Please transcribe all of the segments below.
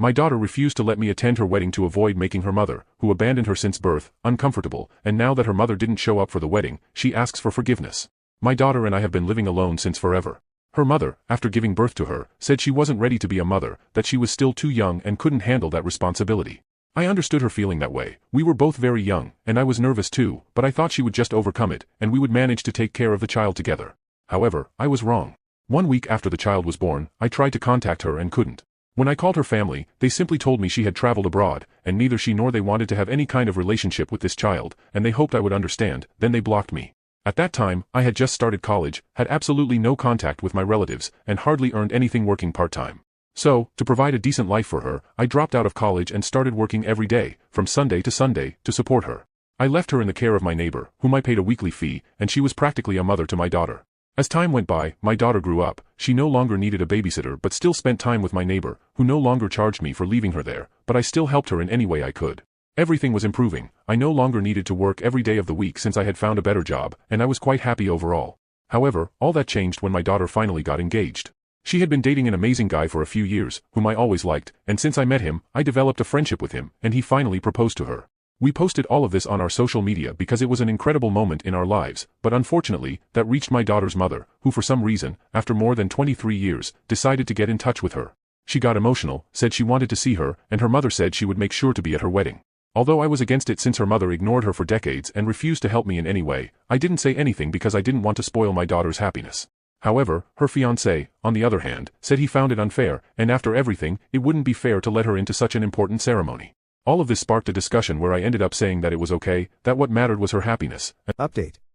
My daughter refused to let me attend her wedding to avoid making her mother, who abandoned her since birth, uncomfortable, and now that her mother didn't show up for the wedding, she asks for forgiveness. My daughter and I have been living alone since forever. Her mother, after giving birth to her, said she wasn't ready to be a mother, that she was still too young and couldn't handle that responsibility. I understood her feeling that way. We were both very young, and I was nervous too, but I thought she would just overcome it, and we would manage to take care of the child together. However, I was wrong. 1 week after the child was born, I tried to contact her and couldn't. When I called her family, they simply told me she had traveled abroad, and neither she nor they wanted to have any kind of relationship with this child, and they hoped I would understand, then they blocked me. At that time, I had just started college, had absolutely no contact with my relatives, and hardly earned anything working part-time. So, to provide a decent life for her, I dropped out of college and started working every day, from Sunday, to support her. I left her in the care of my neighbor, whom I paid a weekly fee, and she was practically a mother to my daughter. As time went by, my daughter grew up. She no longer needed a babysitter but still spent time with my neighbor, who no longer charged me for leaving her there, but I still helped her in any way I could. Everything was improving. I no longer needed to work every day of the week since I had found a better job, and I was quite happy overall. However, all that changed when my daughter finally got engaged. She had been dating an amazing guy for a few years, whom I always liked, and since I met him, I developed a friendship with him, and he finally proposed to her. We posted all of this on our social media because it was an incredible moment in our lives, but unfortunately, that reached my daughter's mother, who for some reason, after more than 23 years, decided to get in touch with her. She got emotional, said she wanted to see her, and her mother said she would make sure to be at her wedding. Although I was against it since her mother ignored her for decades and refused to help me in any way, I didn't say anything because I didn't want to spoil my daughter's happiness. However, her fiancé, on the other hand, said he found it unfair, and after everything, it wouldn't be fair to let her into such an important ceremony. All of this sparked a discussion where I ended up saying that it was okay, that what mattered was her happiness, and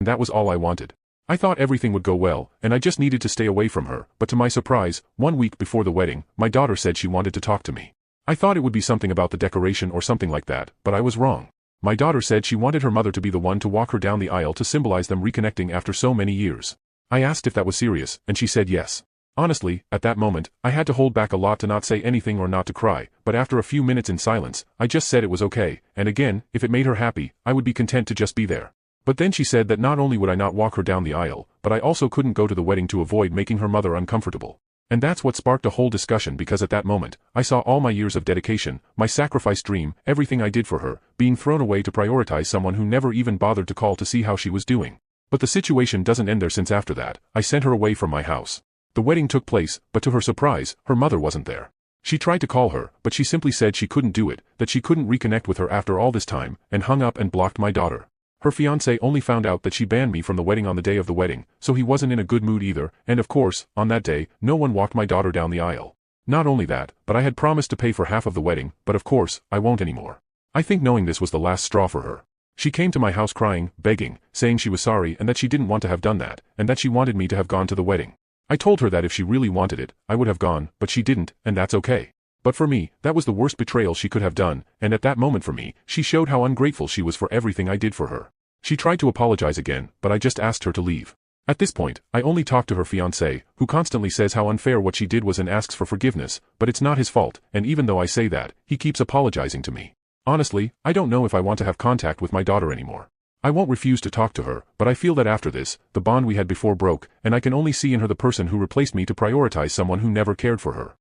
that was all I wanted. I thought everything would go well, and I just needed to stay away from her, but to my surprise, 1 week before the wedding, my daughter said she wanted to talk to me. I thought it would be something about the decoration or something like that, but I was wrong. My daughter said she wanted her mother to be the one to walk her down the aisle to symbolize them reconnecting after so many years. I asked if that was serious, and she said yes. Honestly, at that moment, I had to hold back a lot to not say anything or not to cry, but after a few minutes in silence, I just said it was okay, and again, if it made her happy, I would be content to just be there. But then she said that not only would I not walk her down the aisle, but I also couldn't go to the wedding to avoid making her mother uncomfortable. And that's what sparked a whole discussion because at that moment, I saw all my years of dedication, my sacrifice dream, everything I did for her, being thrown away to prioritize someone who never even bothered to call to see how she was doing. But the situation doesn't end there since after that, I sent her away from my house. The wedding took place, but to her surprise, her mother wasn't there. She tried to call her, but she simply said she couldn't do it, that she couldn't reconnect with her after all this time, and hung up and blocked my daughter. Her fiancé only found out that she banned me from the wedding on the day of the wedding, so he wasn't in a good mood either, and of course, on that day, no one walked my daughter down the aisle. Not only that, but I had promised to pay for half of the wedding, but of course, I won't anymore. I think knowing this was the last straw for her. She came to my house crying, begging, saying she was sorry and that she didn't want to have done that, and that she wanted me to have gone to the wedding. I told her that if she really wanted it, I would have gone, but she didn't, and that's okay. But for me, that was the worst betrayal she could have done, and at that moment for me, she showed how ungrateful she was for everything I did for her. She tried to apologize again, but I just asked her to leave. At this point, I only talk to her fiancé, who constantly says how unfair what she did was and asks for forgiveness, but it's not his fault, and even though I say that, he keeps apologizing to me. Honestly, I don't know if I want to have contact with my daughter anymore. I won't refuse to talk to her, but I feel that after this, the bond we had before broke, and I can only see in her the person who replaced me to prioritize someone who never cared for her.